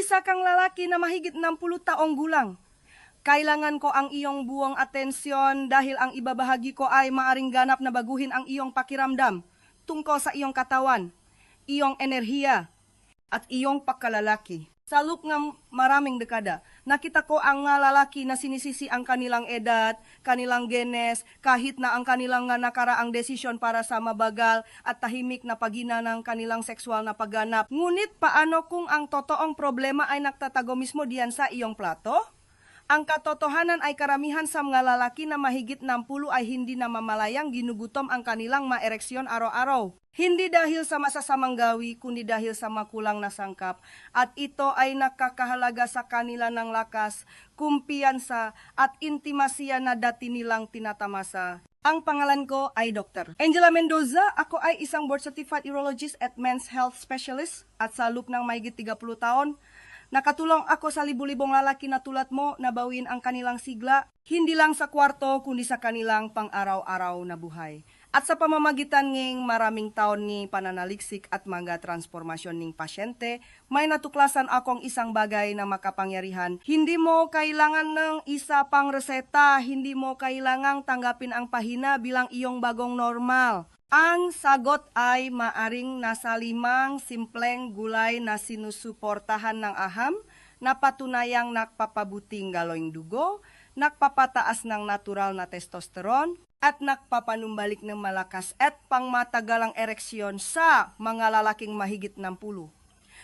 isa kang lalaki na mahigit 60 taong gulang. Kailangan ko ang iyong buong atensyon dahil ang ibabahagi ko ay maaring ganap na baguhin ang iyong pakiramdam tungkol sa iyong katawan, iyong enerhiya, at iyong pagkalalaki. Sa loob ng maraming dekada, nakita ko ang mga lalaki na sinisisi ang kanilang edad, kanilang genes, kahit na ang kanilang nakaraang desisyon para sa mabagal at tahimik na paghina ng kanilang sexual na pagganap. Ngunit paano kung ang totoong problema ay nagtatago mismo diyan sa iyong plato? Ang katotohanan ay karamihan sa mga lalaki na mahigit 60 ay hindi namamalayang ginugutom ang kanilang maereksyon araw-araw. Hindi dahil sa masasamang gawi, kundi dahil sa makulang na sangkap. At ito ay nakakahalaga sa kanila ng lakas, kumpiyansa at intimasya na dati nilang tinatamasa. Ang pangalan ko ay Dr. Angela Mendoza. Ako ay isang board-certified urologist at men's health specialist at sa loob ng mahigit 30 taon, nakatulong ako sa libu-libong lalaki na tulad mo na bawiin ang kanilang sigla, hindi lang sa kwarto kundi sa kanilang pang-araw-araw na buhay. At sa pamamagitan ng maraming taon ni pananaliksik at mga transformasyon ng pasyente, may natuklasan akong isang bagay na makapangyarihan. Hindi mo kailangan ng isa pang reseta, hindi mo kailangang tanggapin ang pahina bilang iyong bagong normal. Ang sagot ay maaring nasa 5 simpleng gulay na sinusuportahan ng aham na patunayang nakpapabuting galoing dugo, nakpapataas ng natural na testosterone, at nakpapanumbalik ng malakas at pangmatagalang ereksyon sa mga lalaking mahigit 60.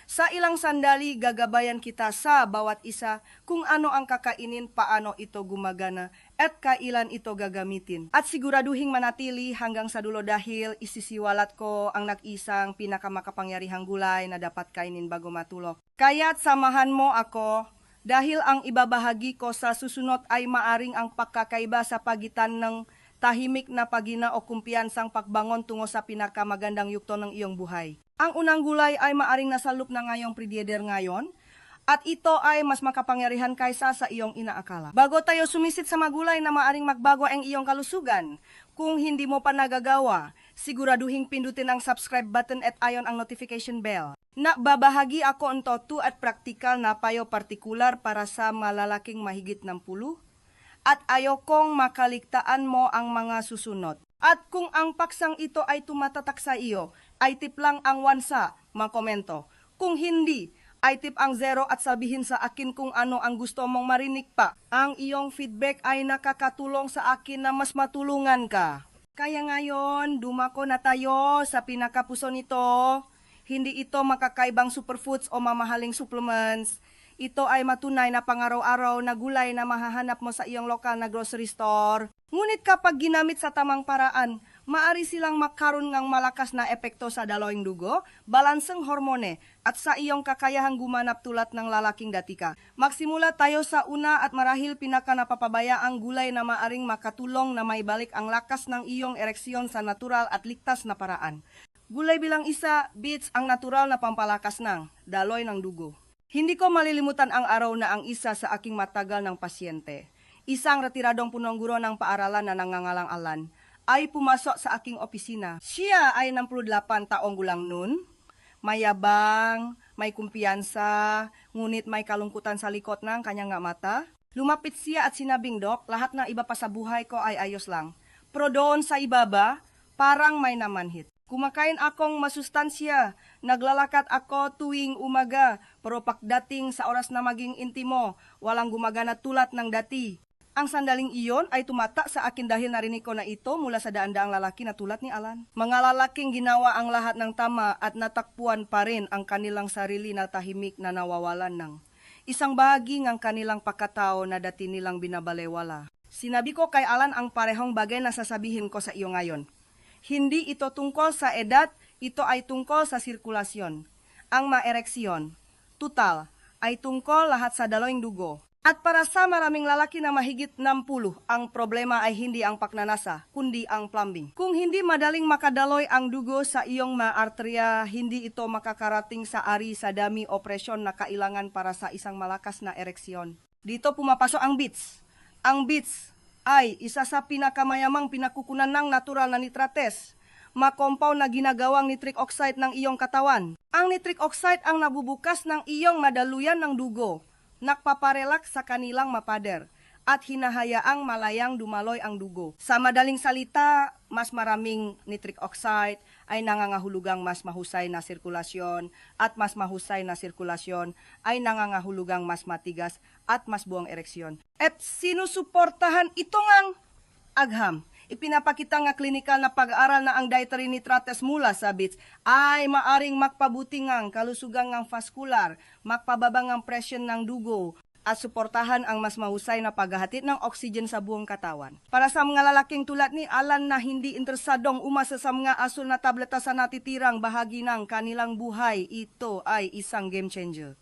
Sa ilang sandali, gagabayan kita sa bawat isa kung ano ang kakainin, paano ito gumagana, at kailan ito gagamitin. At siguraduhing manatili hanggang sa dulo dahil isisiwalat ko ang nag-isang pinakamakapangyarihang gulay na dapat kainin bago matulog. Kaya't samahan mo ako dahil ang ibabahagi ko sa susunod ay maaring ang pagkakaiba sa pagitan ng tahimik na paghina o kumpiyansang pagbangon tungo sa pinakamagandang yugto ng iyong buhay. Ang unang gulay ay maaring nasa loop na ngayong predator ngayon at ito ay mas makapangyarihan kaysa sa iyong inaakala. Bago tayo sumisit sa mga gulay na maaring magbago ang iyong kalusugan, kung hindi mo pa nagagawa, siguraduhing pindutin ang subscribe button at ion ang notification bell. Babahagi ako ang to at praktikal na payo partikular para sa malalaking mahigit 60 at ayokong makaligtaan mo ang mga susunod. At kung ang paksang ito ay tumatatak sa iyo, ay tip lang ang 1 sa makomento. Kung hindi, ay tip ang 0 at sabihin sa akin kung ano ang gusto mong marinig pa. Ang iyong feedback ay nakakatulong sa akin na mas matulungan ka. Kaya ngayon, dumako na tayo sa pinakapuso nito. Hindi ito makakaibang superfoods o mamahaling supplements. Ito ay matunay na pangaraw-araw na gulay na mahahanap mo sa iyong lokal na grocery store. Ngunit kapag ginamit sa tamang paraan, maari silang magkaroon ng malakas na epekto sa daloing dugo, balanseng hormone, at sa iyong kakayahang gumanap tulad ng lalaking dati ka. Magsimula tayo sa una at marahil pinaka-napapabayaang gulay na maaring makatulong na maibalik ang lakas ng iyong ereksyon sa natural at ligtas na paraan. Gulay bilang isa, beets ang natural na pampalakas ng daloy ng dugo. Hindi ko malilimutan ang araw na ang isa sa aking matagal ng pasyente, isang retiradong punong guro ng paaralan na nangangalang Alan, ay pumasok sa aking opisina. Siya ay 68 taong gulang noon, mayabang, may kumpiyansa, ngunit may kalungkutan sa likod ng kanyang mata. Lumapit siya at sinabing, "Dok, lahat ng iba pa sa buhay ko ay ayos lang. Pero doon sa ibaba, parang may namanhit. Kumakain akong masustansya, naglalakad ako tuwing umaga, pero pagdating sa oras na maging intimo, walang gumagana tulad ng dati." Ang sandaling iyon ay tumata sa akin dahil narinig ko na ito mula sa daan-daang lalaki na tulad ni Alan. Mga lalaking ginawa ang lahat ng tama at natakpuan pa rin ang kanilang sarili na tahimik na nawawalan ng isang bahagi ng kanilang pagkatao na dati nilang binabalewala. Sinabi ko kay Alan ang parehong bagay na sasabihin ko sa iyo ngayon. Hindi ito tungkol sa edad, ito ay tungkol sa sirkulasyon. Ang maereksyon, tutal, ay tungkol lahat sa daloing dugo. At para sa maraming lalaki na mahigit 60, ang problema ay hindi ang paknanasa, kundi ang plumbing. Kung hindi madaling makadaloy ang dugo sa iyong mga arterya, hindi ito makakarating sa ari sa dami o presyon na kailangan para sa isang malakas na ereksyon. Dito pumapasok ang beets. Ang beets ay isa sa pinakamayamang pinakukunan ng natural na nitrates. makompaw na ginagawang nitric oxide ng iyong katawan. Ang nitric oxide ang nabubukas ng iyong madaluyan ng dugo, nagpaparelak sa kanilang mapader, at hinahayaang malayang dumaloy ang dugo. Sa madaling salita, mas maraming nitric oxide ay nangangahulugang mas mahusay na sirkulasyon, at mas mahusay na sirkulasyon ay nangangahulugang mas matigas at mas buong ereksyon. At sinusuportahan ito ngang agham. Ipinapakita nga klinikal na pag-aaral na ang dietary nitrates mula sa beets ay maaring makpabuti ngang kalusugan ngang vascular, makpababa ngang presyon ng dugo, at suportahan ang mas mahusay na paghahatid ng oxygen sa buong katawan. Para sa mga lalaking tulad ni Alan na hindi interesadong umasa sa mga asul na tableta sa natitirang bahagi ng kanilang buhay, ito ay isang game changer.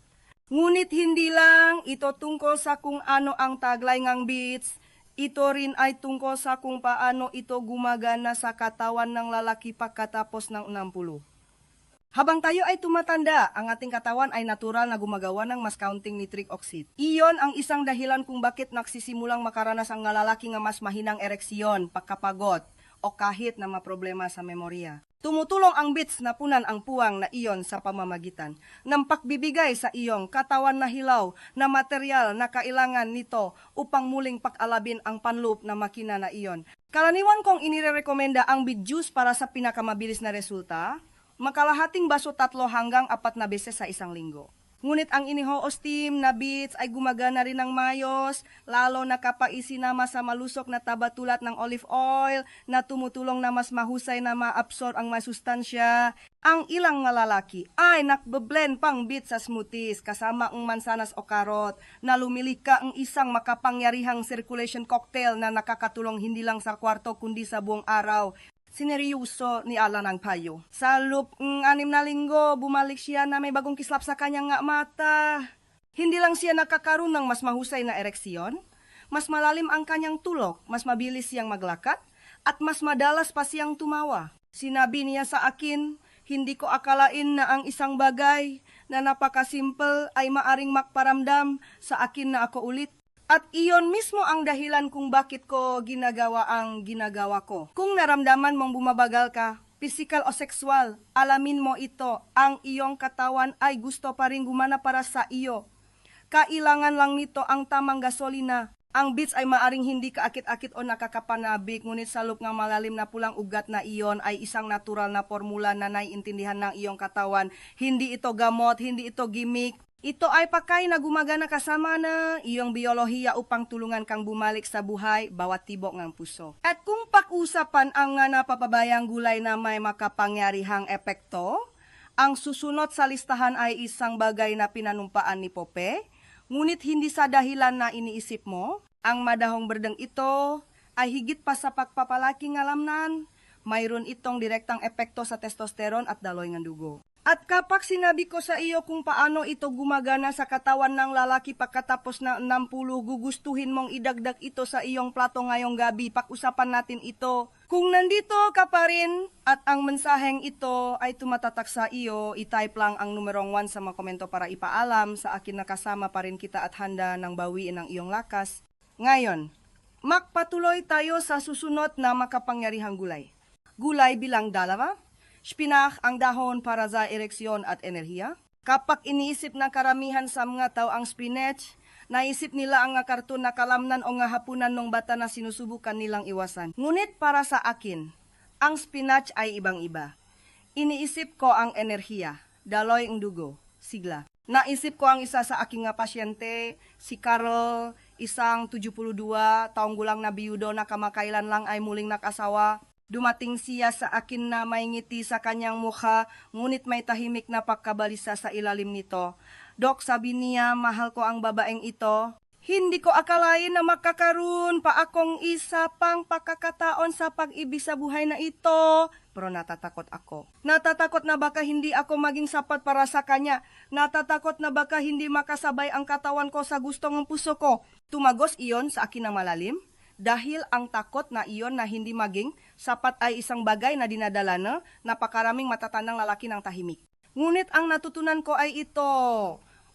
Ngunit hindi lang ito tungkol sa kung ano ang taglay ngang beets, ito rin ay tungkol sa kung paano ito gumagana sa katawan ng lalaki pagkatapos ng 60. Habang tayo ay tumatanda, ang ating katawan ay natural na gumagawa ng mas kaunting nitric oxide. Iyon ang isang dahilan kung bakit nagsisimulang makaranas ang lalaki nga mas mahinang ereksyon, pagkapagod, o kahit na maproblema sa memorya. Tumutulong ang beets na punan ang puwang na iyon sa pamamagitan ng pagbibigay sa iyong katawan na hilaw na material na kailangan nito upang muling pakalabin ang panloop na makina na iyon. Karaniwan kong inirekomenda ang beet juice para sa pinakamabilis na resulta, makalahating baso 3 hanggang 4 na beses sa isang linggo. Ngunit ang iniho-steam na beets ay gumagana rin ng mayos, lalo na kapag isinama sa malusok na taba tulad ng olive oil na tumutulong na mas mahusay na ma-absorb ang mga sustansya. Ang ilang nga lalaki ay nakbeblend pang beets sa smoothies kasama ang mansanas o karot na lumilika ang isang makapangyarihang circulation cocktail na nakakatulong hindi lang sa kwarto kundi sa buong araw. Sineryoso ni Alan ang payo. Sa loob ng 6 na linggo, bumalik siya na may bagong kislap sa kanyang nga mata. Hindi lang siya nakakaroon ng mas mahusay na ereksyon, mas malalim ang kanyang tulog, mas mabilis siyang maglakad, at mas madalas pa siyang tumawa. Sinabi niya sa akin, hindi ko akalain na ang isang bagay na napakasimple ay maaring makparamdam sa akin na ako ulit. At iyon mismo ang dahilan kung bakit ko ginagawa ang ginagawa ko. Kung naramdaman mong bumabagal ka, physical o sexual, alamin mo ito, ang iyong katawan ay gusto pa rin gumana para sa iyo. Kailangan lang nito ang tamang gasolina. Ang beets ay maaring hindi kaakit-akit o nakakapanabik, ngunit sa loob ng malalim na pulang ugat na iyon ay isang natural na formula na naiintindihan ng iyong katawan. Hindi ito gamot, hindi ito gimmick. Ito ay pagkain na gumagana kasama na iyong biolohiya upang tulungan kang bumalik sa buhay bawat tibok ng puso. At kung pag-usapan ang nga napapabayang gulay na may makapangyarihang epekto, ang susunod sa listahan ay isang bagay na pinanumpaan ni Pope, ngunit hindi sa dahilan na iniisip mo. Ang madahong berdeng ito ay higit pa sa pagpapalaki ng lamnan, mayroon itong direktang epekto sa testosterone at daloy ng dugo. At kapag sinabi ko sa iyo kung paano ito gumagana sa katawan ng lalaki pagkatapos ng 60, gugustuhin mong idagdag ito sa iyong plato ngayong gabi. Pag-usapan natin ito. Kung nandito ka pa rin at ang mensaheng ito ay tumatatak sa iyo, i-type lang ang numerong 1 sa mga komento para ipaalam sa akin na kasama pa rin kita at handa ng bawiin ang iyong lakas. Ngayon, magpatuloy tayo sa susunod na makapangyarihang gulay. Gulay bilang dalawa. Spinach ang dahon para sa ereksyon at enerhiya. Kapag iniisip ng karamihan sa mga tao ang spinach, naisip nila ang nga karton na kalamnan o nga hapunan ng bata na sinusubukan nilang iwasan. Ngunit para sa akin, ang spinach ay ibang-iba. Iniisip ko ang enerhiya, daloy ang dugo, sigla. Naisip ko ang isa sa aking nga pasyente, si Carl, isang 72 taong gulang na biyudo na kamakailan lang ay muling nakasawa. Dumating siya sa akin na may ngiti sa kanyang mukha, ngunit may tahimik na pagkabalisa sa ilalim nito. Dok, sabi niya, mahal ko ang babaeng ito. Hindi ko akalain na makakaroon pa akong isa pang pagkakataon sa pag-ibig sa buhay na ito. Pero natatakot ako. Natatakot na baka hindi ako maging sapat para sa kanya. Natatakot na baka hindi makasabay ang katawan ko sa gusto ng puso ko. Tumagos iyon sa akin na malalim. Dahil ang takot na iyon na hindi maging sapat ay isang bagay na dinadala na napakaraming matatandang lalaki ng tahimik. Ngunit ang natutunan ko ay ito.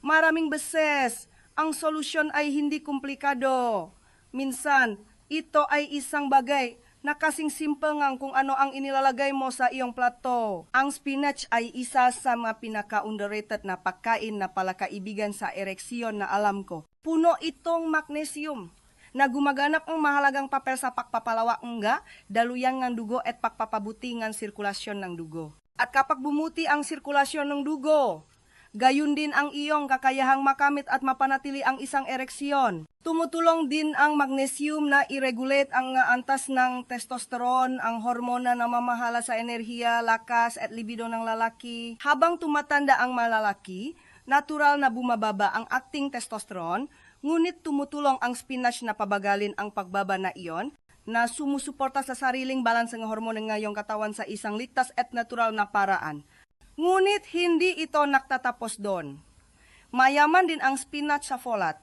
Maraming beses, ang solusyon ay hindi komplikado. Minsan, ito ay isang bagay Nakasing simple ngang kung ano ang inilalagay mo sa iyong plato. Ang spinach ay isa sa mga pinaka-underrated na pagkain na palakaibigan sa ereksyon na alam ko. Puno itong magnesium na gumaganap ang mahalagang papel sa pagpapalawak nga, daluyang ng dugo at pagpapabuti ng sirkulasyon ng dugo. At kapag bumuti ang sirkulasyon ng dugo, gayon din ang iyong kakayahang makamit at mapanatili ang isang ereksyon. Tumutulong din ang magnesium na i-regulate ang antas ng testosterone, ang hormona na mamahala sa enerhiya, lakas at libido ng lalaki. Habang tumatanda ang malalaki, natural na bumababa ang acting testosterone, ngunit tumutulong ang spinach na pabagalin ang pagbaba na iyon, na sumusuporta sa sariling balanse ng hormone ng iyong katawan sa isang ligtas at natural na paraan. Ngunit hindi ito nagtatapos doon. Mayaman din ang spinach sa folate,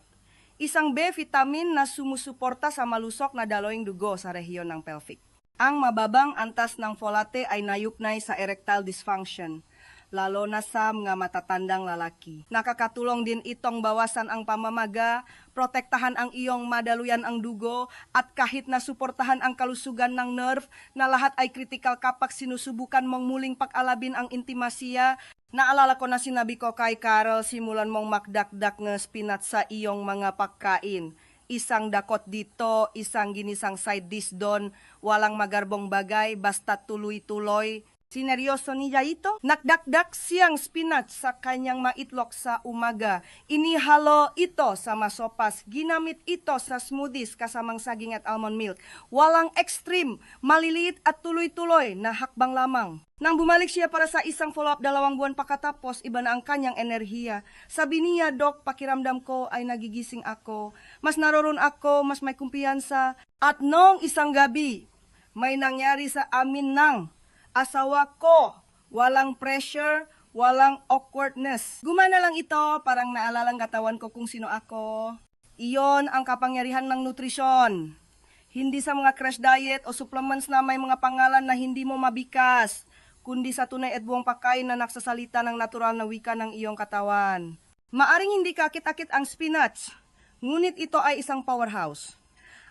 isang B vitamin na sumusuporta sa malusok na daloyng dugo sa rehiyon ng pelvic. Ang mababang antas ng folate ay nayuknay sa erectile dysfunction, lalo na sa mga matatandang lalaki. Nakakatulong din itong bawasan ang pamamaga, protektahan ang iyong madaluyan ang dugo, at kahit na suportahan ang kalusugan ng nerve, na lahat ay kritikal kapag sinusubukan mong muling pag-alabin ang intimasiya. Naalala ko na sinabi ko kay Carol, simulan mong makdakdak ng spinach sa iyong mga pagkain. Isang dakot dito, isang ginisang side dish doon, walang magarbong bagay, basta tuloy-tuloy. Sineryoso niya ito. Nakdakdak siyang spinach sa kanyang maitlog sa umaga. Inihalo ito sa masopas. Ginamit ito sa smoothies kasamang saging at almond milk. Walang extreme, maliliit at tuloy-tuloy na hakbang lamang. Nang bumalik siya para sa isang follow-up 2 buwan pakatapos, iba na ang kanyang enerhiya. Sabi niya, Dok, pakiramdam ko ay nagigising ako. Mas naroon ako, mas may kumpiyansa. At noong isang gabi, may nangyari sa amin ng asawa ko. Walang pressure, walang awkwardness. Gumana lang ito, parang naalalang katawan ko kung sino ako. Iyon ang kapangyarihan ng nutrisyon. Hindi sa mga crash diet o supplements na may mga pangalan na hindi mo mabikas, kundi sa tunay at buong pagkain na nagsasalita ng natural na wika ng iyong katawan. Maaring hindi kakit-akit ang spinach, ngunit ito ay isang powerhouse.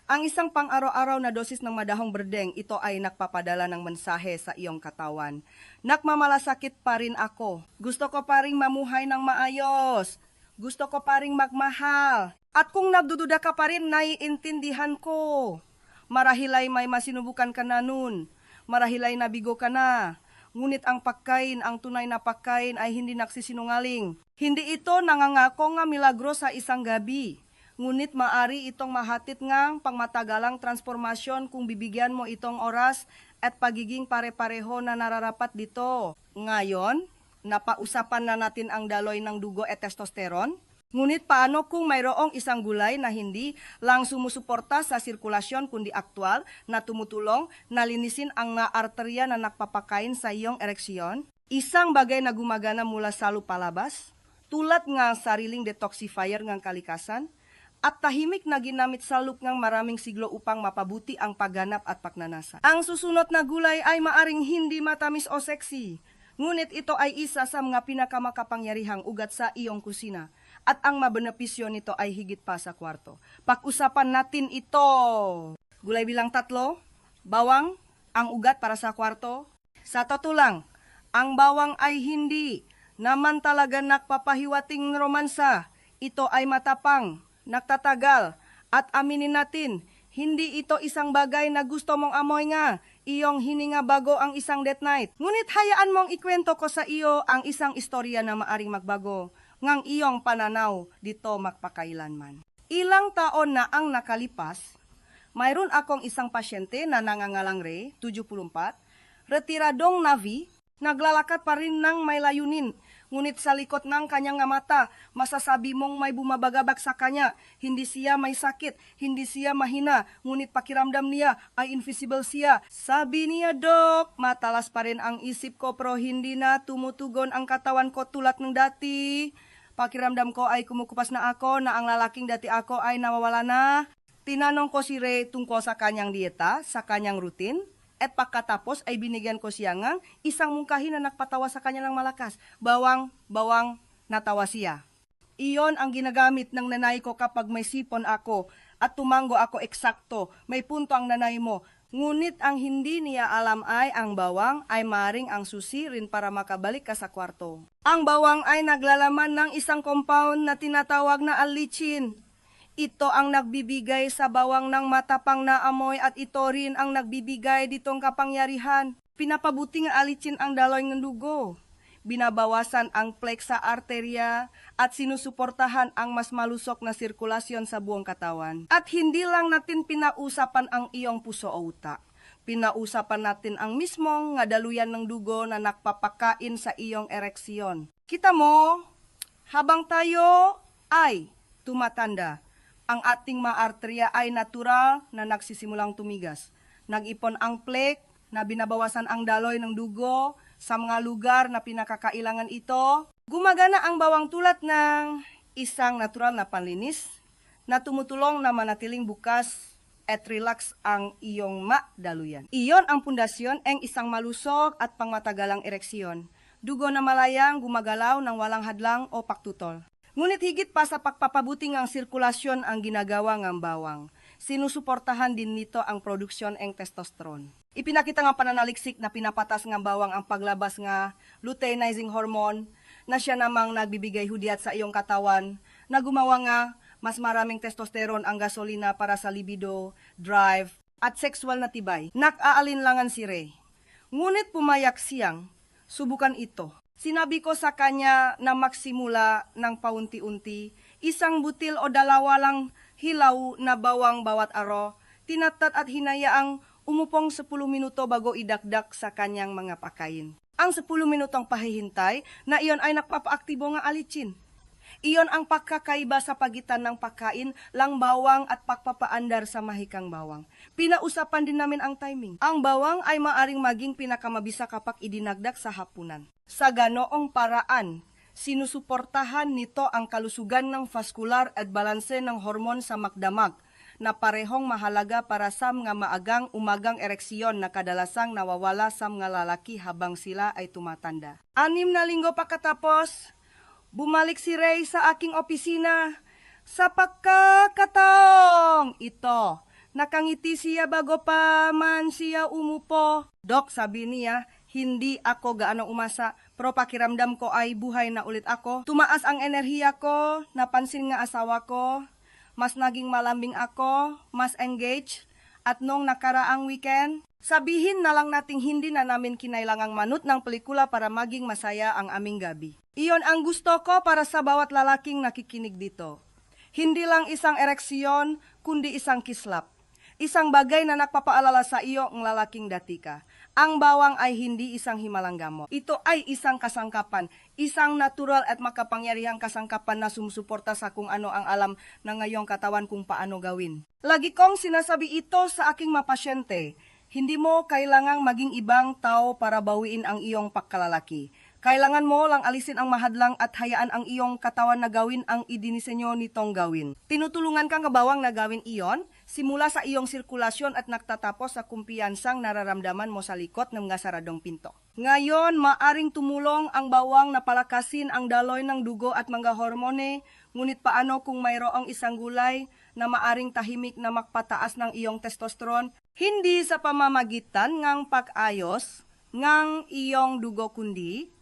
Ang isang pang-araw-araw na dosis ng madahong berdeng, ito ay nagpapadala ng mensahe sa iyong katawan. Nakmamalasakit pa rin ako. Gusto ko pa rin mamuhay ng maayos. Gusto ko pa rin magmahal. At kung nagdududa ka pa rin, naiintindihan ko. Marahil ay may masinubukan ka na nun. Marahil ay nabigo ka na. Ngunit ang pagkain, ang tunay na pagkain ay hindi nagsisinungaling. Hindi ito nangangako nga milagro sa isang gabi. Ngunit maari itong mahatid ngang pangmatagalang transformasyon kung bibigyan mo itong oras at pagiging pare-pareho na nararapat dito. Ngayon, napausapan na natin ang daloy ng dugo at testosterone. Ngunit paano kung mayroong isang gulay na hindi lang sumusuporta sa sirkulasyon kundi aktwal na tumutulong na linisin ang mga arterya na nagpapakain sa iyong ereksyon? Isang bagay na gumagana mula sa lupalabas, tulad ng sariling detoxifier ng kalikasan, at tahimik na ginamit sa loop ng maraming siglo upang mapabuti ang pagganap at pagnanasa. Ang susunod na gulay ay maaring hindi matamis o sexy, ngunit ito ay isa sa mga pinakamakapangyarihang ugat sa iyong kusina. At ang mabenepisyo nito ay higit pa sa kwarto. Pag-usapan natin ito. Gulay bilang 3, bawang, ang ugat para sa kwarto. Sa totoo lang, ang bawang ay hindi naman talaga nagpapahiwating romansa. Ito ay matapang, nagtatagal, at aminin natin, hindi ito isang bagay na gusto mong amoy nga, iyong hininga bago ang isang date night. Ngunit hayaan mong ikwento ko sa iyo ang isang istorya na maaring magbago, ngang iyong pananaw dito magpakailanman. Ilang taon na ang nakalipas, mayroon akong isang pasyente na nangangalang Ray, 74, retiradong Navy, naglalakad pa rin ng may layunin. Ngunit sa likod ng kanyang mata, masasabi mong may bumabagabag sa kanya. Hindi siya may sakit, hindi siya mahina, ngunit pakiramdam niya ay invisible siya. Sabi niya, Dok, matalas pa rin ang isip ko pero hindi na tumutugon ang katawan ko tulad ng dati. Pakiramdam ko ay kumukupas na ako na ang lalaking dati ako ay nawawala na. Tinanong ko si Ray tungkol sa kanyang dieta, sa kanyang routine. At pagkatapos ay binigyan ko siya ng isang mungkahi na nagpatawa sa kanya ng malakas. Bawang, natawa siya. Iyon ang ginagamit ng nanay ko kapag may sipon ako at tumango ako eksakto. May punto ang nanay mo. Ngunit ang hindi niya alam ay ang bawang ay maring ang susi rin para makabalik ka sa kwarto. Ang bawang ay naglalaman ng isang compound na tinatawag na allicin. Ito ang nagbibigay sa bawang ng matapang na amoy at ito rin ang nagbibigay ditong kapangyarihan. Pinapabuti nga allicin ang daloy ng dugo. Binabawasan ang plaque sa arterya at sinusuportahan ang mas malusok na sirkulasyon sa buong katawan. At hindi lang natin pinausapan ang iyong puso o utak. Pinausapan natin ang mismong nga daluyan ng dugo na nakpapakain sa iyong ereksyon. Kita mo, habang tayo ay tumatanda, ang ating mga arterya ay natural na nagsisimulang tumigas. Nag-ipon ang plaque na binabawasan ang daloy ng dugo sa mga lugar na pinakakailangan ito. Gumagana ang bawang tulad ng isang natural na panlinis na tumutulong na manatiling bukas at relax ang iyong daluyan. Iyon ang pundasyon ng isang malusog at pangmatagalang ereksyon. Dugo na malayang gumagalaw ng walang hadlang o paktutol. Ngunit higit pa sa pagpapabuti ng sirkulasyon ang ginagawa ng bawang. Sinusuportahan din nito ang produksyon ng testosterone. Ipinakita nga pananaliksik na pinapatas ng bawang ang paglabas nga luteinizing hormone na siya namang nagbibigay hudyat sa iyong katawan na gumawa nga mas maraming testosterone ang gasolina para sa libido, drive, at sexual na tibay. Nak-aalinlangan si Ray. Ngunit pumayak siyang subukan ito. Sinabi ko sa kanya na magsimula ng paunti-unti, isang butil o dalawa lang hilaw na bawang bawat araw, tinatat at hinayaang umupong 10 minuto bago idakdak sa kanyang mga pakain. Ang 10 minutong pahihintay na iyon ay nagpapaaktibo ng allicin. Iyon ang pagkakaiba sa pagitan ng pagkain lang bawang at pagpapaandar sa mahikang bawang. Pinausapan din namin ang timing. Ang bawang ay maaring maging pinakamabisa kapag idinagdag sa hapunan. Sa ganoong paraan, sinusuportahan nito ang kalusugan ng vascular at balanse ng hormon sa makdamag na parehong mahalaga para sa mga maagang umagang ereksyon na kadalasang nawawala sa mga lalaki habang sila ay tumatanda. 6 na linggo pagkatapos, bumalik si Ray sa aking opisina. Sa pagkakataong ito, nakangiti siya bago pa man siya umupo. Dok, sabi niya, hindi ako gaano umasa, pero pakiramdam ko ay buhay na ulit ako. Tumaas ang enerhiya ko, napansin nga asawa ko, mas naging malambing ako, mas engaged, at nung nakaraang weekend, sabihin na lang nating hindi na namin kinailangang manut ng pelikula para maging masaya ang aming gabi. Iyon ang gusto ko para sa bawat lalaking nakikinig dito. Hindi lang isang ereksyon, kundi isang kislap. Isang bagay na nagpapaalala sa iyo ang lalaking dati ka. Ang bawang ay hindi isang himalang gamot. Ito ay isang kasangkapan, isang natural at makapangyarihang kasangkapan na sumusuporta sa kung ano ang alam ng ngayong katawan kung paano gawin. Lagi kong sinasabi ito sa aking mga pasyente, hindi mo kailangang maging ibang tao para bawiin ang iyong pagkalalaki. Kailangan mo lang alisin ang mahadlang at hayaan ang iyong katawan na gawin ang idinisenyo nitong gawin. Tinutulungan kang bawang na gawin iyon, simula sa iyong sirkulasyon at nagtatapos sa kumpiyansang nararamdaman mo sa likod ng mga saradong pinto. Ngayon, maaring tumulong ang bawang na palakasin ang daloy ng dugo at mga hormone, ngunit paano kung mayroong isang gulay na maaring tahimik na magpataas ng iyong testosterone, hindi sa pamamagitan ng pag-ayos ng iyong dugo kundi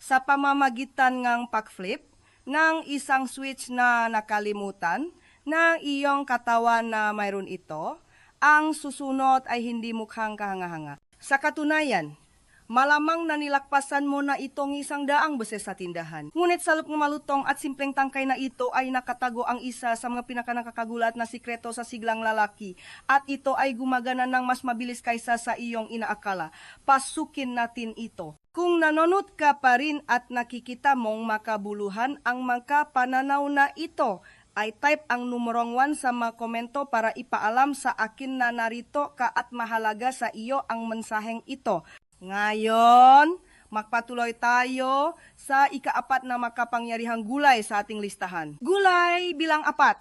sa pamamagitan ng pag-flip ng isang switch na nakalimutan ng iyong katawan na mayroon ito, ang susunod ay hindi mukhang kahanga-hanga. Sa katunayan, malamang na nilakpasan mo na itong 100 beses sa tindahan. Ngunit sa loob ng malutong at simpleng tangkay na ito ay nakatago ang isa sa mga pinakanakakagulat na sikreto sa siglang lalaki at ito ay gumagana ng mas mabilis kaysa sa iyong inaakala. Pasukin natin ito. Kung nanonood ka pa rin at nakikita mong makabuluhan ang mga pananaw na ito, ay type ang numerong 1 sa mga komento para ipaalam sa akin na narito ka at mahalaga sa iyo ang mensaheng ito. Ngayon, magpatuloy tayo sa ika-4 na makapangyarihang gulay sa ating listahan. Gulay bilang 4,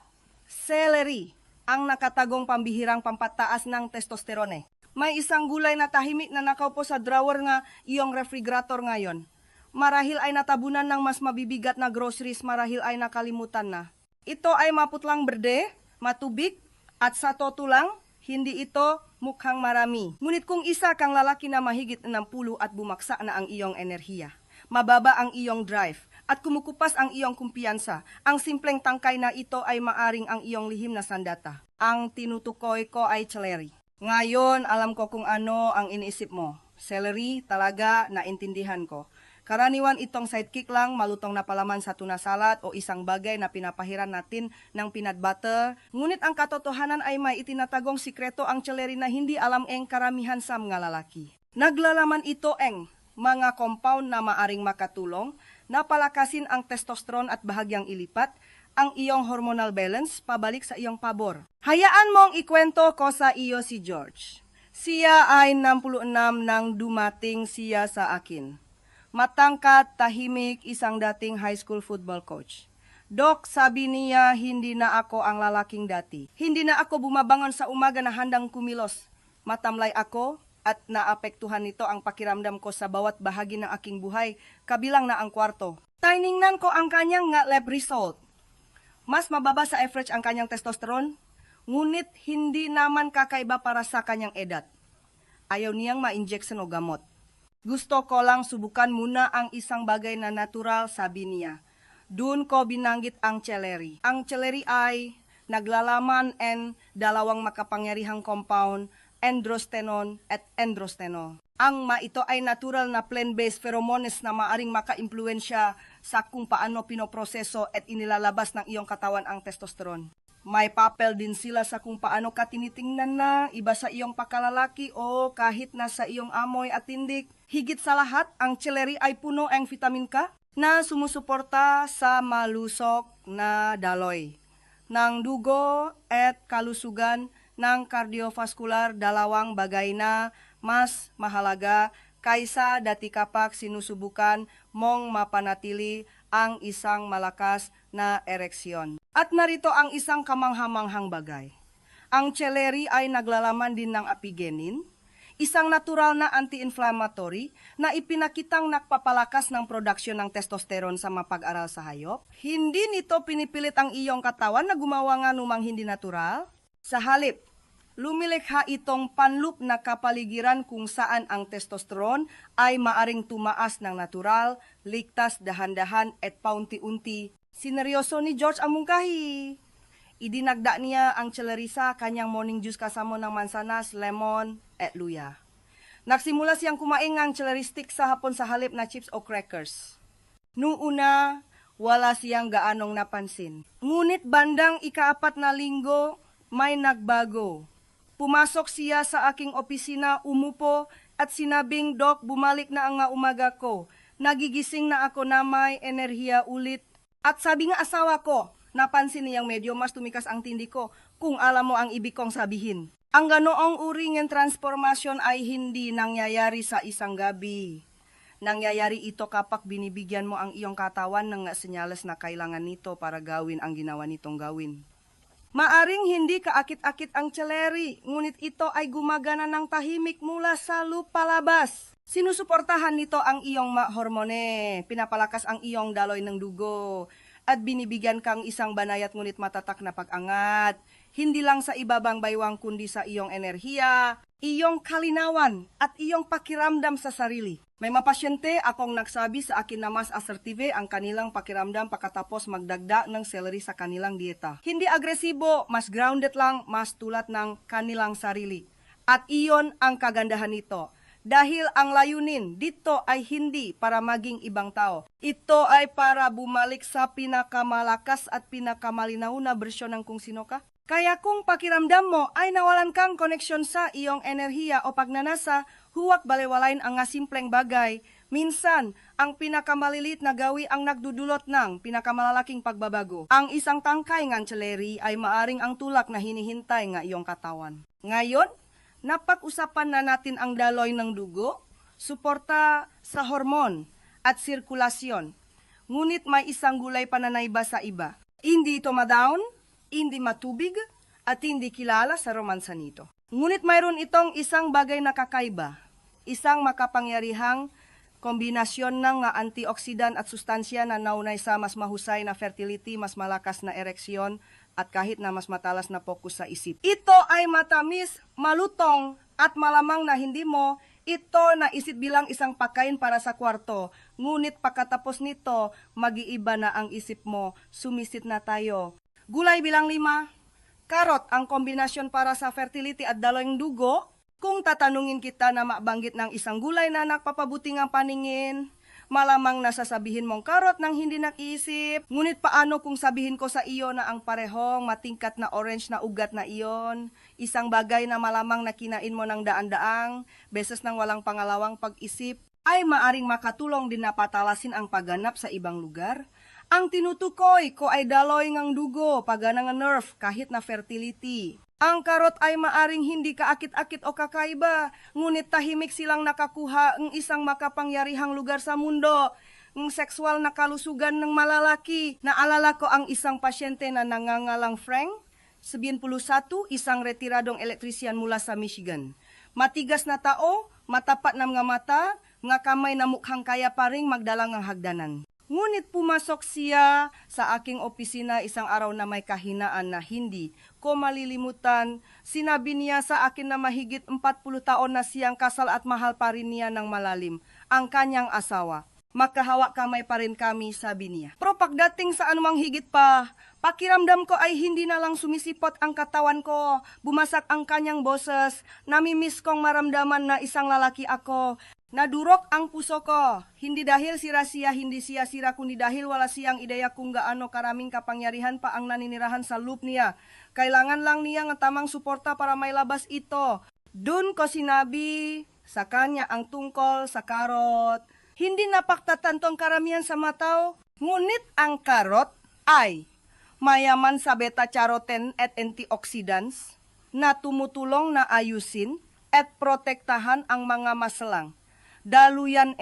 celery, ang nakatagong pambihirang pampataas ng testosterone. May isang gulay na tahimik na nakaupo sa drawer nga iyong refrigerator ngayon. Marahil ay natabunan ng mas mabibigat na groceries, marahil ay nakalimutan na. Ito ay maputlang berde, matubig, at sa totoo lang, hindi ito mukhang marami. Ngunit kung isa kang lalaki na mahigit 60 at bumaksa na ang iyong enerhiya, mababa ang iyong drive, at kumukupas ang iyong kumpiyansa, ang simpleng tangkay na ito ay maaring ang iyong lihim na sandata. Ang tinutukoy ko ay celery. Ngayon, alam ko kung ano ang iniisip mo. Celery, talaga, naintindihan ko. Karaniwan itong sidekick lang, malutong na palaman sa tuna salad o isang bagay na pinapahiran natin ng peanut butter. Ngunit ang katotohanan ay may itinatagong sikreto ang celery na hindi alam ang karamihan sa mga lalaki. Naglalaman ito ang mga compound na maaring makatulong na palakasin ang testosterone at bahagyang ilipat ang iyong hormonal balance pabalik sa iyong pabor. Hayaan mong ikwento ko sa iyo si George. Siya ay 66 nang dumating siya sa akin. Matangkat, tahimik, isang dating high school football coach. Dok, sabi niya, hindi na ako ang lalaking dati. Hindi na ako bumabangon sa umaga na handang kumilos. Matamlay ako at naapektuhan nito ang pakiramdam ko sa bawat bahagi ng aking buhay, kabilang na ang kwarto. Tiningnan ko ang kanyang lab result. Mas mababa sa average ang kanyang testosterone, ngunit hindi naman kakaiba para sa kanyang edad. Ayaw niyang ma-injection o gamot. Gusto ko lang subukan muna ang isang bagay na natural, sabi niya. Doon ko binanggit ang celery. Ang celery ay naglalaman ng dalawang makapangyarihang compound, androstenone at androstenol. Ang ito ay natural na plant-based pheromones na maaring maka-impluensya sa kung paano pinoproseso at inilalabas ng iyong katawan ang testosterone. May papel din sila sa kung paano ka tinitingnan na iba sa iyong pakalalaki o kahit na sa iyong amoy at tindig. Higit sa lahat, ang celery ay puno ang vitamin K na sumusuporta sa malusog na daloy ng dugo at kalusugan ng cardiovascular, dalawang bagay na mas mahalaga kaysa dati kapag sinusubukan mong mapanatili ang isang malakas na ereksyon. At narito ang isang kamanghamanghang bagay. Ang celery ay naglalaman din ng apigenin, isang natural na anti-inflammatory na ipinakitang nakpapalakas ng produksyon ng testosterone sa mapag-aral sa hayop. Hindi nito pinipilit ang iyong katawan na gumawa nga numang hindi natural. Sa halip, lumilikha itong panloop na kapaligiran kung saan ang testosterone ay maaring tumaas ng natural, ligtas, dahan-dahan at paunti-unti. Sineryoso ni George ang mungkahi. Idinagda niya ang celery sa kanyang morning juice kasama ng mansanas, lemon at luya. Nagsimula siyang kumain ng celery stick sa hapon sa halip na chips o crackers. Noong una, wala siyang gaanong napansin. Ngunit bandang ika-4 na linggo, may nagbago. Pumasok siya sa aking opisina, umupo at sinabing, Dok, bumalik na ang umaga ko. Nagigising na ako na may enerhiya ulit. At sabi nga asawa ko, napansin niyang medyo mas tumikas ang tindi ko kung alam mo ang ibig kong sabihin. Ang ganoong uri ng transformasyon ay hindi nangyayari sa isang gabi. Nangyayari ito kapag binibigyan mo ang iyong katawan ng senyales na kailangan nito para gawin ang ginawa nitong gawin. Maaring hindi kaakit-akit ang celery, ngunit ito ay gumagana ng tahimik mula sa lupalabas. Sinusuportahan nito ang iyong hormone, pinapalakas ang iyong daloy ng dugo, at binibigyan kang isang banayat ngunit matatak na pag-angat. Hindi lang sa ibabang baywang kundi sa iyong enerhiya, iyong kalinawan, at iyong pakiramdam sa sarili. May mapasyente akong nagsabi sa akin na mas asertive ang kanilang pakiramdam pagkatapos magdagda ng celery sa kanilang dieta. Hindi agresibo, mas grounded lang, mas tulad ng kanilang sarili. At iyon ang kagandahan nito. Dahil ang layunin dito ay hindi para maging ibang tao. Ito ay para bumalik sa pinakamalakas at pinakamalinaw na bersyon ng kung sino ka. Kaya kung pakiramdam mo ay nawalan kang koneksyon sa iyong enerhiya o pagnanasa, huwag balewalain ang simpleng bagay. Minsan, ang pinakamalilit na gawi ang nagdudulot ng pinakamalalaking pagbabago. Ang isang tangkay ng celery ay maaring ang tulak na hinihintay ng iyong katawan. Ngayon, napag-usapan na natin ang daloy ng dugo, suporta sa hormon at sirkulasyon. Ngunit may isang gulay pananaiba sa iba. Hindi ito madown, hindi matubig, at hindi kilala sa romansa nito. Ngunit mayroon itong isang bagay na kakaiba, isang makapangyarihang Kombinasyon ng nga antioksidan at sustansya na naunay sa mas mahusay na fertility, mas malakas na ereksyon, at kahit na mas matalas na focus sa isip. Ito ay matamis, malutong, at malamang na hindi mo ito na isip bilang isang pagkain para sa kwarto. Ngunit pagkatapos nito, mag-iiba na ang isip mo. Sumisit na tayo. Gulay bilang 5, karot ang kombinasyon para sa fertility at dalawang dugo. Kung tatanungin kita na mabanggit ng isang gulay na nagpapabuti ng paningin, malamang nasasabihin mong karot nang hindi nakiisip. Ngunit paano kung sabihin ko sa iyo na ang parehong matingkat na orange na ugat na iyon, isang bagay na malamang na kinain mo ng daan-daang, beses nang walang pangalawang pag-isip, ay maaring makatulong din na patalasin ang pagganap sa ibang lugar? Ang tinutukoy ko ay daloy ngang dugo, pagana nga nerve, kahit na fertility. Ang karot ay maaring hindi kaakit-akit o kakaiba, ngunit tahimik silang nakakuha ng isang makapangyarihang lugar sa mundo, ng sexual na kalusugan ng malalaki. Naalala ko ang isang pasyente na nangangalang Frank, 71, isang retiradong elektrisyan mula sa Michigan. Matigas na tao, matapat na mga mata, nga kamay na mukhang kaya pa ring magdala ng hagdanan. Ngunit pumasok siya sa aking opisina isang araw na may kahinaan na hindi ko malilimutan. Sinabi niya sa akin na mahigit 40 taon na siyang kasal at mahal pa rin niya ng malalim ang kanyang asawa. Magkahawa kamay pa rin kami, sabi niya. Pero pagdating sa anumang higit pa, pakiramdam ko ay hindi na lang sumisipot ang katawan ko. Bumasak ang kanyang boses. Namimiss kong maramdaman na isang lalaki ako. Nadurok ang puso ko. Hindi dahil sira siya, hindi siya sira, kundi dahil wala siyang ideya kung gaano karaming kapangyarihan pa ang naninirahan sa loop niya. Kailangan lang niya ng tamang suporta para may labas ito. Doon ko sinabi sa kanya ang tungkol sa karot. Hindi napaktatantong karamihan sa mataw, ngunit ang karot ay mayaman sa beta-carotene at antioxidants na tumutulong na ayusin at protektahan ang mga maselang. Daluyan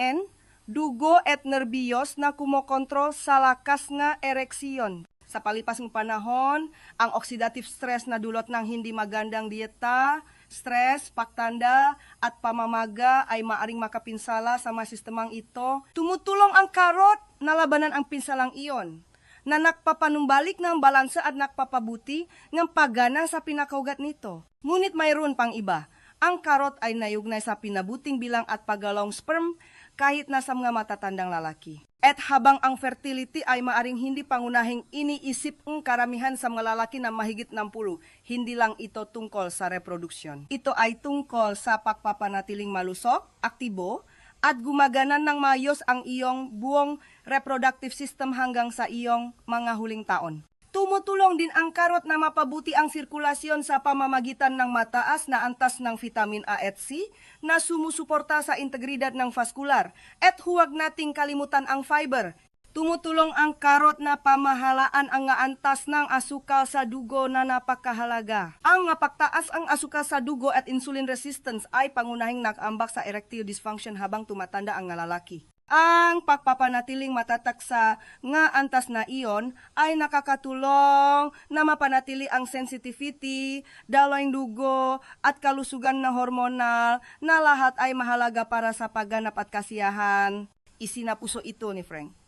dugo at nerbiyos na kumokontrol sa lakas nga ereksyon. Sa palipas ng panahon, ang oxidative stress na dulot ng hindi magandang dieta, stress, pagtanda, at pamamaga ay maaring makapinsala sa mga sistemang ito. Tumutulong ang karot na labanan ang pinsalang iyon, na nakpapanumbalik ng balansa at nakpapabuti ng paggana sa pinakaugat nito. Ngunit mayroon pang iba. Ang karot ay nayugnay sa pinabuting bilang at paggalawang sperm kahit nasa mga matatandang lalaki. At habang ang fertility ay maaring hindi pangunahing iniisip ng karamihan sa mga lalaki na mahigit 60, hindi lang ito tungkol sa reproduksyon. Ito ay tungkol sa pagpapanatiling malusog, aktibo, at gumagana ng maayos ang iyong buong reproductive system hanggang sa iyong mga huling taon. Tumutulong din ang karot na mapabuti ang sirkulasyon sa pamamagitan ng mataas na antas ng vitamin A at C na sumusuporta sa integridad ng vaskular. At huwag nating kalimutan ang fiber. Tumutulong ang karot na pamahalaan ang antas ng asukal sa dugo na napakahalaga. Ang mapagtaas ang asukal sa dugo at insulin resistance ay pangunahing nag-ambak sa erectile dysfunction habang tumatanda ang lalaki. Ang pagpapanatiling matatak sa nga antas na iyon ay nakakatulong na mapanatili ang sensitivity, daloy dugo at kalusugan na hormonal na lahat ay mahalaga para sa pagganap at kasiyahan. Isinapuso ito ni Frank.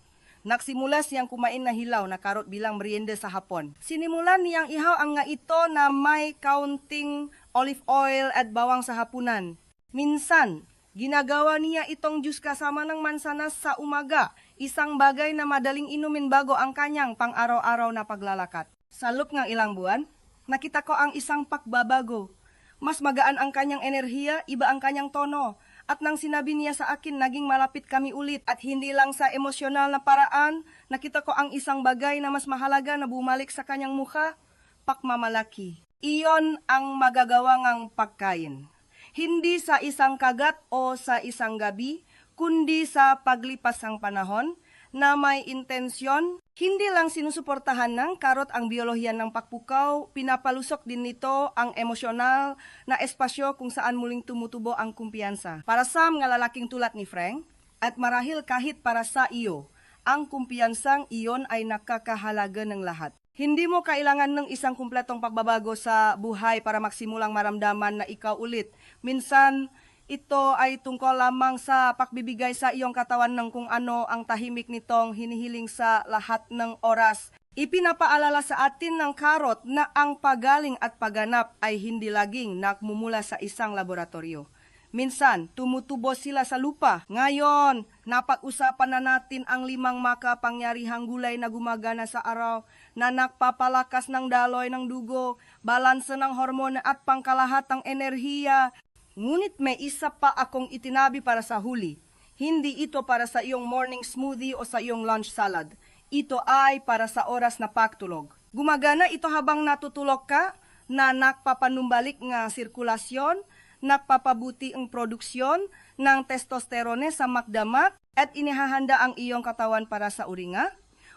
Nagsimula siyang kumain na hilaw na karot bilang merienda sa hapon. Sinimulan niyang ihaw ang nga ito na may kaunting olive oil at bawang sa hapunan. Minsan, ginagawa niya itong juice kasama ng mansanas sa umaga, isang bagay na madaling inumin bago ang kanyang pang-araw-araw na paglalakad. Sa loob ng ilang buwan, nakita ko ang isang pagbabago. Mas magaan ang kanyang enerhiya, iba ang kanyang tono. At nang sinabi niya sa akin, naging malapit kami ulit. At hindi lang sa emosyonal na paraan, nakita ko ang isang bagay na mas mahalaga na bumalik sa kanyang mukha, pakmamalaki. Iyon ang magagawa ng pagkain. Hindi sa isang kagat o sa isang gabi, kundi sa paglipas ng panahon na may intensyon. Hindi lang sinusuportahan ng karot ang biolohiya ng pagpukaw, pinapalusok din nito ang emosyonal na espasyo kung saan muling tumutubo ang kumpiyansa. Para sa mga lalaking tulad ni Frank, at marahil kahit para sa iyo, ang kumpiyansang iyon ay nakakahalaga ng lahat. Hindi mo kailangan ng isang kumpletong pagbabago sa buhay para magsimulang maramdaman na ikaw ulit. Minsan, Ito ay tungkol lamang sa pagbibigay sa iyong katawan ng kung ano ang tahimik nitong hinihiling sa lahat ng oras. Ipinapaalala sa atin ng karot na ang pagaling at pagganap ay hindi laging nagmumula sa isang laboratorio. Minsan, tumutubo sila sa lupa. Ngayon, napag-usapan na natin ang 5 makapangyarihang gulay na gumagana sa araw na nagpapalakas ng daloy ng dugo, balanse ng hormone at pangkalahatang enerhiya. Ngunit may isa pa akong itinabi para sa huli. Hindi ito para sa iyong morning smoothie o sa iyong lunch salad. Ito ay para sa oras na pagtulog. Gumagana ito habang natutulog ka na nakpapanumbalik nga sirkulasyon, nakpapabuti ang produksyon ng testosterone sa makdamak at inihahanda ang iyong katawan para sa uringa.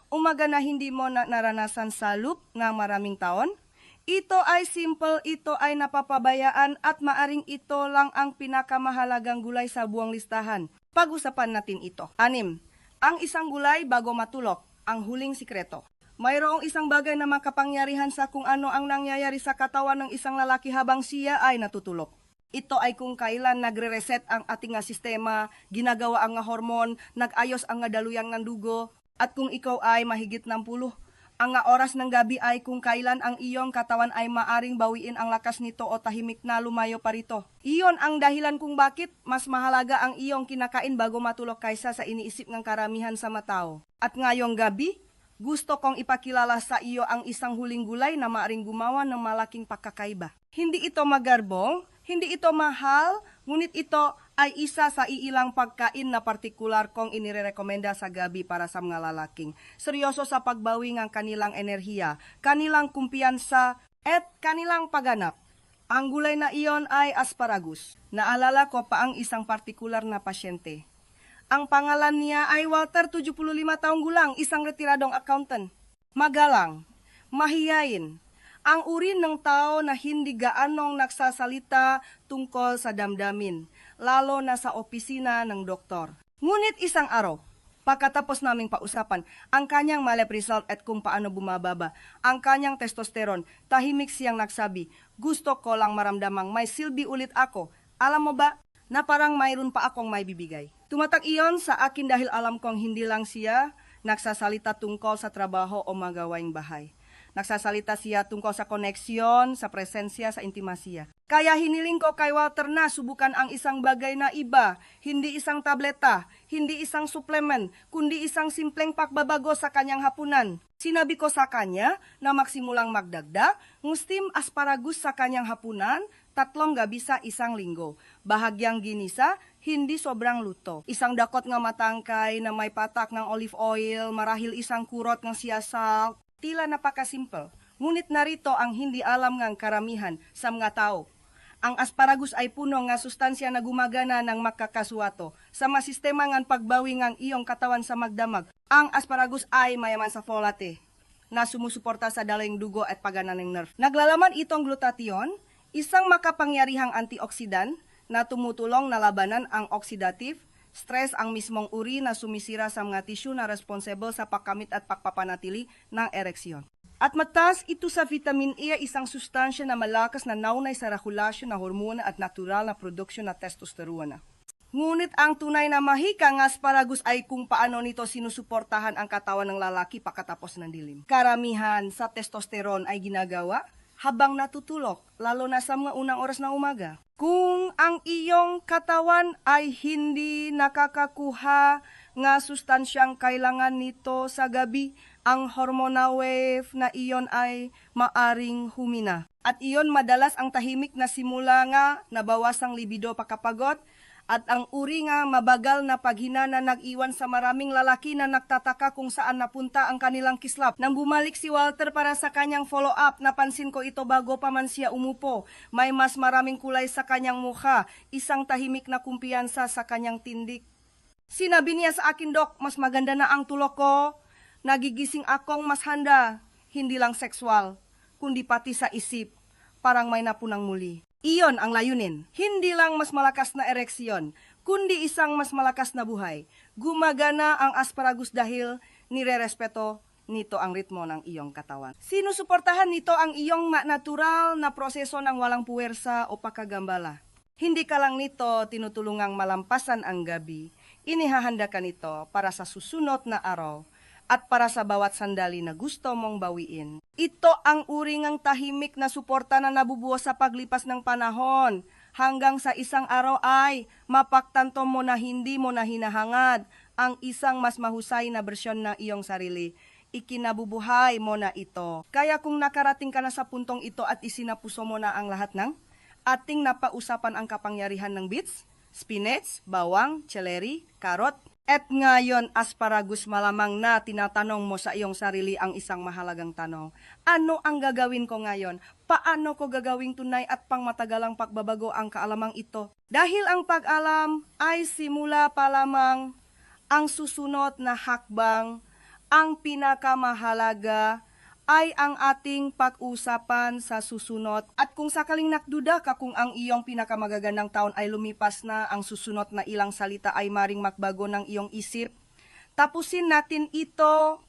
Umaga na hindi mo na naranasan sa loop ng maraming taon. Ito ay simple, ito ay napapabayaan at maaring ito lang ang pinakamahalagang gulay sa buong listahan. Pag-usapan natin ito. 6. Ang isang gulay bago matulog, ang huling sikreto. Mayroong isang bagay na makapangyarihan sa kung ano ang nangyayari sa katawan ng isang lalaki habang siya ay natutulog. Ito ay kung kailan nagre-reset ang ating sistema, ginagawa ang hormon, nag-ayos ang daluyang ng dugo, at kung ikaw ay mahigit ng 10, ang oras ng gabi ay kung kailan ang iyong katawan ay maaring bawiin ang lakas nito o tahimik na lumayo pa rito. Iyon ang dahilan kung bakit mas mahalaga ang iyong kinakain bago matulog kaysa sa iniisip ng karamihan sa matao. At ngayong gabi, gusto kong ipakilala sa iyo ang isang huling gulay na maaring gumawa ng malaking pagkakaiba. Hindi ito magarbong, hindi ito mahal, ngunit ito ay isa sa iilang pagkain na partikular kong inirekomenda sa gabi para sa mga lalaking seryoso sa pagbawi ng kanilang enerhiya, kanilang kumpiyansa, at kanilang pagganap. Ang gulay na iyon ay asparagus. Naalala ko pa ang isang partikular na pasyente. Ang pangalan niya ay Walter, 75 taong gulang, isang retiradong accountant. Magalang, mahiyain, ang uri ng tao na hindi gaanong nagsasalita tungkol sa damdamin, lalo na sa opisina ng doktor. Ngunit isang araw, pagkatapos naming pausapan ang kanyang malap result at kung paano bumababa ang kanyang testosterone, tahimik siyang nagsabi, gusto ko lang maramdamang may silbi ulit ako. Alam mo ba, na parang mayroon pa akong may bibigay. Tumatak iyon sa akin dahil alam kong hindi lang siya nagsasalita tungkol sa trabaho o magawaing bahay. Nagsasalita siya tungkol sa koneksyon, sa presensya, sa intimasya. Kaya hiniling ko kay Walter na subukan ang isang bagay na iba, hindi isang tableta, hindi isang supplement, kundi isang simpleng pagbabago sa kanyang hapunan. Sinabi ko sa kanya na magsimulang magdagdag, ng asparagus sa kanyang hapunan, 3 gabi sa isang linggo. Bahagyang ginisa, hindi sobrang luto. Isang dakot nga matangkay na may patak ng olive oil, marahil isang kurot ng sea salt. Tila napakasimple, ngunit narito ang hindi alam ng karamihan sa mga tao. Ang asparagus ay puno nga sustansya na gumagana ng makakaswato sa masistema ng pagbawi ng iyong katawan sa magdamag. Ang asparagus ay mayaman sa folate na sumusuporta sa daloyong dugo at pagana ng nerve. Naglalaman itong glutathione, isang makapangyarihang antioxidant na tumutulong na labanan ang oxidative stress, ang mismong uri na sumisira sa mga tissue na responsible sa pagkamit at pagpapanatili ng ereksyon. At mataas ito sa vitamin A, isang sustansya na malakas na naunay sa regulasyon na hormona at natural na produksyon na testosterone. Ngunit ang tunay na mahika ng asparagus ay kung paano nito sinusuportahan ang katawan ng lalaki pagkatapos ng dilim. Karamihan sa testosterone ay ginagawa habang natutulog, lalo na sa mga unang oras ng umaga. Kung ang iyong katawan ay hindi nakakakuha nga sustansyang kailangan nito sa gabi, ang hormonal wave na iyon ay maaring humina. At iyon madalas ang tahimik na simula nga nabawasang libido pagkapagod, at ang uri nga mabagal na paghina na nag-iwan sa maraming lalaki na nagtataka kung saan napunta ang kanilang kislap. Nang bumalik si Walter para sa kanyang follow-up, napansin ko ito bago pa man siya umupo. May mas maraming kulay sa kanyang mukha, isang tahimik na kumpiyansa sa kanyang tindig. Sinabi niya sa akin, Dok, mas maganda na ang tulog ko. Nagigising akong mas handa, hindi lang sexual, kundi pati sa isip, parang may napunang muli. Iyon ang layunin. Hindi lang mas malakas na ereksyon, kundi isang mas malakas na buhay. Gumagana ang asparagus dahil nirerespeto nito ang ritmo ng iyong katawan. Sinusuportahan nito ang iyong natural na proseso ng walang puwersa o pagkagambala. Hindi ka lang nito tinutulungang malampasan ang gabi. Inihahanda ka nito para sa susunod na araw at para sa bawat sandali na gusto mong bawiin. Ito ang uri ng tahimik na suporta na nabubuo sa paglipas ng panahon. Hanggang sa isang araw ay mapagtanto mo na hindi mo na hinahangad ang isang mas mahusay na bersyon ng iyong sarili. Ikinabubuhay mo na ito. Kaya kung nakarating ka na sa puntong ito at isinapuso mo na ang lahat ng ating napausapan ang kapangyarihan ng beets, spinach, bawang, celery, karot, at ngayon asparagus, malamang na tinatanong mo sa iyong sarili ang isang mahalagang tanong. Ano ang gagawin ko ngayon? Paano ko gagawing tunay at pangmatagalang pagbabago ang kaalamang ito? Dahil ang pag-alam ay simula pa lamang, ang susunod na hakbang, ang pinakamahalaga ay ang ating pag-usapan sa susunod. At kung sakaling nakduda ka kung ang iyong pinakamagagandang taon ay lumipas na, ang susunod na ilang salita ay maring magbago ng iyong isip, tapusin natin ito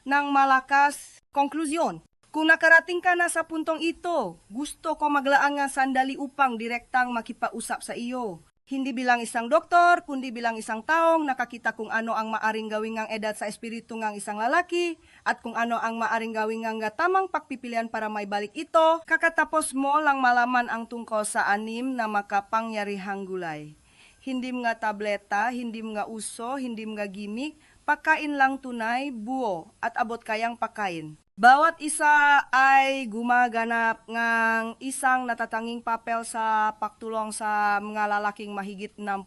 ng malakas. Konklusyon, kung nakarating ka na sa puntong ito, gusto ko maglaan ng sandali upang direktang makipausap sa iyo. Hindi bilang isang doktor, kundi bilang isang taong nakakita kung ano ang maaring gawin ng edad sa espiritu ng isang lalaki at kung ano ang maaring gawin ng tamang pagpipilian para may balik ito. Kakatapos mo lang malaman ang tungkol sa 6 na makapangyarihang gulay. Hindi mga tableta, hindi mga uso, hindi mga gimmick, pagkain lang tunay, buo at abot kayang pagkain. Bawat isa ay gumaganap ng isang natatanging papel sa pagtulong sa mga lalaking mahigit 60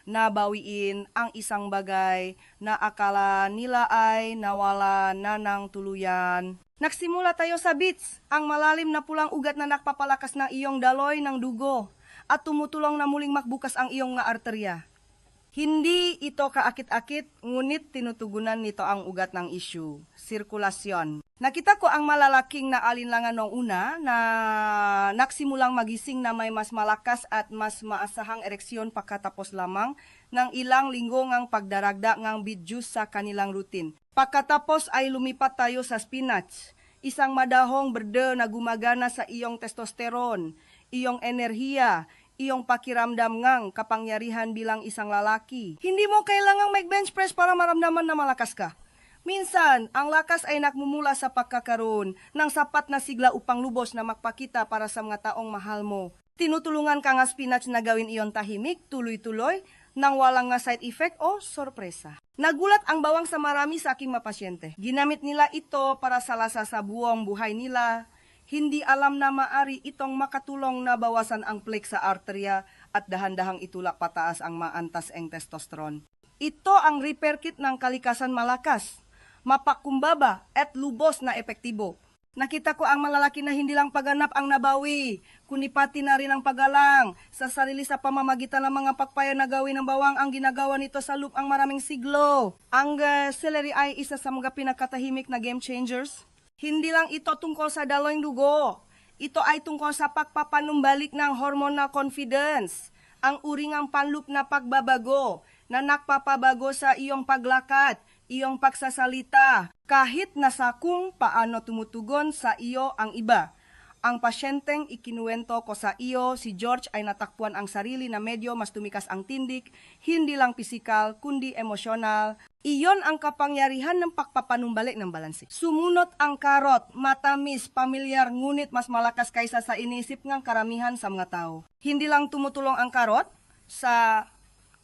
na bawiin ang isang bagay na akala nila ay nawala na ng tuluyan. Nagsimula tayo sa beets, ang malalim na pulang ugat na nakpapalakas ng iyong daloy ng dugo at tumutulong na muling magbukas ang iyong nga arterya. Hindi ito kaakit-akit, ngunit tinutugunan nito ang ugat ng issue, sirkulasyon. Nakita ko ang malalaking na alinlangan noong una na nagsimulang magising na may mas malakas at mas maasahang ereksyon pagkatapos lamang ng ilang linggo ngang pagdaragda ng beet juice sa kanilang routine. Pagkatapos ay lumipat tayo sa spinach, isang madahong berde na gumagana sa iyong testosterone, iyong enerhiya, iyong pakiramdam ngang kapangyarihan bilang isang lalaki. Hindi mo kailangang mag-bench press para maramdaman na malakas ka. Minsan, ang lakas ay nakmumula sa pagkakaroon ng sapat na sigla upang lubos na magpakita para sa mga taong mahal mo. Tinutulungan ka nga spinach na gawin iyon tahimik, tuloy-tuloy, nang walang nga side effect o sorpresa. Nagulat ang bawang sa marami sa aking mapasyente. Ginamit nila ito para sa lasa sa buong buhay nila. Hindi alam na maari itong makatulong na bawasan ang plaque sa arterya at dahan-dahang itulak pataas ang maantas ang testosterone. Ito ang repair kit ng kalikasan malakas, mapakumbaba at lubos na epektibo. Nakita ko ang malalaki na hindi lang pagganap ang nabawi, kundi pati na rin ang pagalang sa sarili sa pamamagitan ng mga pagpaya na gawin ng bawang ang ginagawa nito sa loob ang maraming siglo. Ang celery ay isa sa mga pinakatahimik na game changers. Hindi lang ito tungkol sa daloy dugo. Ito ay tungkol sa pagpapanumbalik ng hormonal confidence. Ang uri ng panloop na pagbabago na nakpapabago sa iyong paglakad, iyong pagsasalita, kahit nasa kung paano tumutugon sa iyo ang iba. Ang pasyenteng ikinuwento ko sa iyo, si George ay natakpuan ang sarili na medyo mas tumikas ang tindig, hindi lang pisikal, kundi emosyonal. Iyon ang kapangyarihan ng pagpapanumbalik ng balanse. Sumunod ang karot, matamis, pamilyar, ngunit mas malakas kaysa sa inisip ng karamihan sa mga tao. Hindi lang tumutulong ang karot sa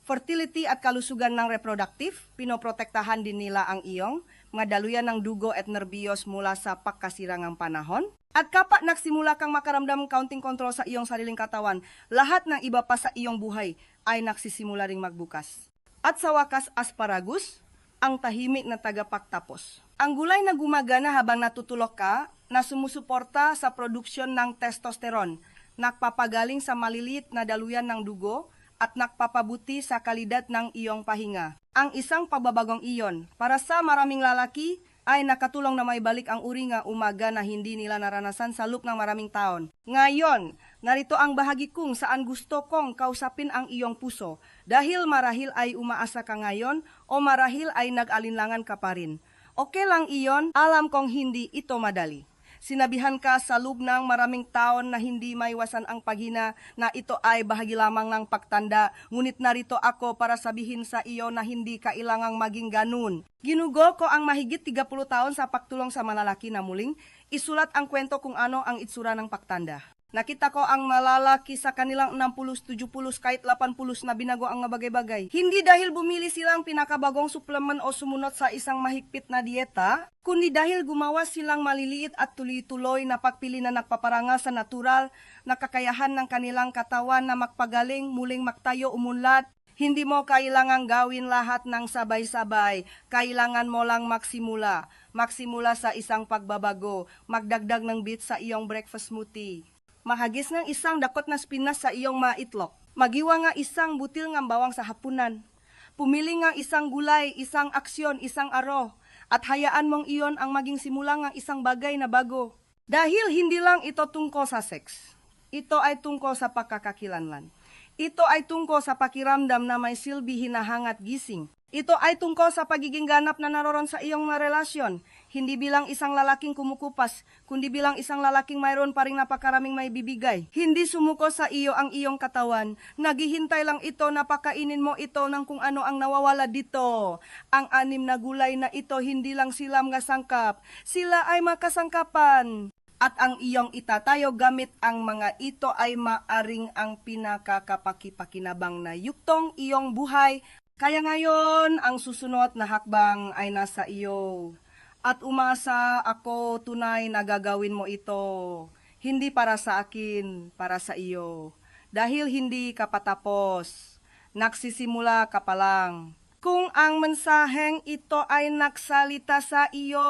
fertility at kalusugan ng reproductive, pinoprotektahan din nila ang iyong mga daluyan ng dugo at nerbiyos mula sa pagkasirang panahon. At kapag nagsimula kang makaramdam counting control sa iyong sariling katawan, lahat ng iba pa sa iyong buhay ay nagsisimula ring magbukas. At sa wakas, asparagus, ang tahimik na tagapagtapos. Ang gulay na gumagana habang natutulog ka, na sumusuporta sa produksyon ng testosterone, nagpapagaling sa maliliit na daluyan ng dugo, at nagpapabuti sa kalidad ng iyong pahinga. Ang isang pagbabagong iyon, para sa maraming lalaki, ay nakatulong na may balik ang uri nga umaga na hindi nila naranasan sa loob ng maraming taon. Ngayon, narito ang bahagi kung saan gusto kong kausapin ang iyong puso dahil marahil ay umaasa ka ngayon o marahil ay nag-alinlangan ka pa rin. Okay lang iyon, alam kong hindi ito madali. Sinabihan ka sa loob ng maraming taon na hindi maiwasan ang paghina, na ito ay bahagi lamang ng pagtanda. Ngunit narito ako para sabihin sa iyo na hindi kailangang maging ganun. Ginugo ko ang mahigit 30 taon sa pagtulong sa malalaki na muling isulat ang kwento kung ano ang itsura ng pagtanda. Nakita ko ang malalaki sa kanilang 60, 70, kahit 80 na binago ang mga bagay-bagay. Hindi dahil bumili silang pinakabagong suplemen o sumunod sa isang mahigpit na dieta, kundi dahil gumawa silang maliliit at tuloy-tuloy na pagpili na nagpaparangal sa natural na kakayahan ng kanilang katawan na magpagaling, muling magtayo, umunlad. Hindi mo kailangang gawin lahat ng sabay-sabay. Kailangan mo lang magsimula. Magsimula sa isang pagbabago. Magdagdag ng bit sa iyong breakfast smoothie. Mahagis ng isang dakot na spinas sa iyong maitlok. Magiwa nga isang butil ng bawang sa hapunan. Pumili nga isang gulay, isang aksyon, isang aro. At hayaan mong iyon ang maging simula nga isang bagay na bago. Dahil hindi lang ito tungkol sa sex. Ito ay tungkol sa pagkakakilanlan. Ito ay tungkol sa pakiramdam na may silbi, hinahangat, gising. Ito ay tungkol sa pagiging ganap na naroon sa iyong na relasyon. Hindi bilang isang lalaking kumukupas, kundi bilang isang lalaking mayroon pa ring napakaraming may bibigay. Hindi sumuko sa iyo ang iyong katawan. Naghihintay lang ito na pakainin mo ito ng kung ano ang nawawala dito. Ang 6 na gulay na ito, hindi lang sila mga sangkap. Sila ay makasangkapan. At ang iyong itatayo gamit ang mga ito ay maaring ang pinakakapakipakinabang na yuktong iyong buhay. Kaya ngayon, ang susunod na hakbang ay nasa iyo. At umasa ako tunay na gagawin mo ito. Hindi para sa akin, para sa iyo. Dahil hindi ka patapos. Nagsisimula ka pa lang. Kung ang mensaheng ito ay nagsalita sa iyo,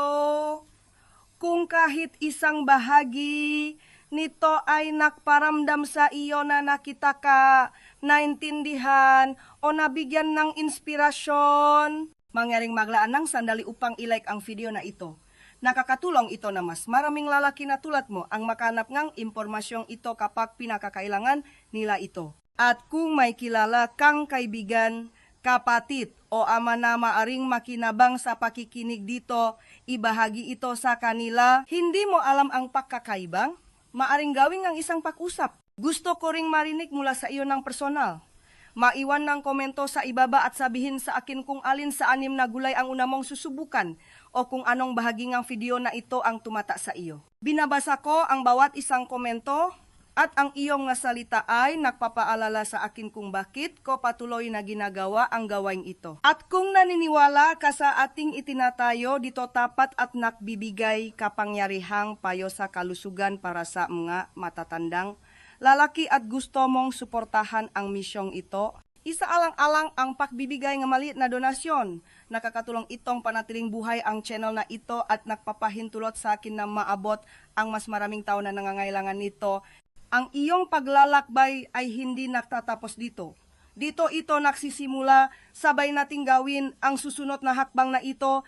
kung kahit isang bahagi nito ay nakparamdam sa iyo na nakita ka, naintindihan, o nabigyan ng inspirasyon, mangyaring maglaan ng sandali upang ilike ang video na ito. Nakakatulong ito na mas maraming lalaki na tulad mo ang makanap ng impormasyong ito kapag pinakakailangan nila ito. At kung may kilala kang kaibigan, kapatid o ama na maaring makinabang sa pakikinig dito, ibahagi ito sa kanila. Hindi mo alam ang pagkakaibang? Maaring gawin ang isang pag-usap. Gusto ko ring marinig mula sa iyo ng personal. Maiwan ng komento sa ibaba at sabihin sa akin kung alin sa 6 na gulay ang una mong susubukan o kung anong bahagi ng video na ito ang tumata sa iyo. Binabasa ko ang bawat isang komento at ang iyong nga salita ay nagpapaalala sa akin kung bakit ko patuloy na ginagawa ang gawain ito. At kung naniniwala ka sa ating itinatayo, dito tapat at nakbibigay kapangyarihang payo sa kalusugan para sa mga matatandang lalaki at gusto mong suportahan ang misyong ito. Isaalang-alang ang pagbibigay ng maliit na donasyon. Nakakatulong itong panatiling buhay ang channel na ito at nagpapahintulot sa akin na maabot ang mas maraming tao na nangangailangan nito. Ang iyong paglalakbay ay hindi nagtatapos dito. Dito ito nagsisimula, sabay nating gawin ang susunod na hakbang na ito.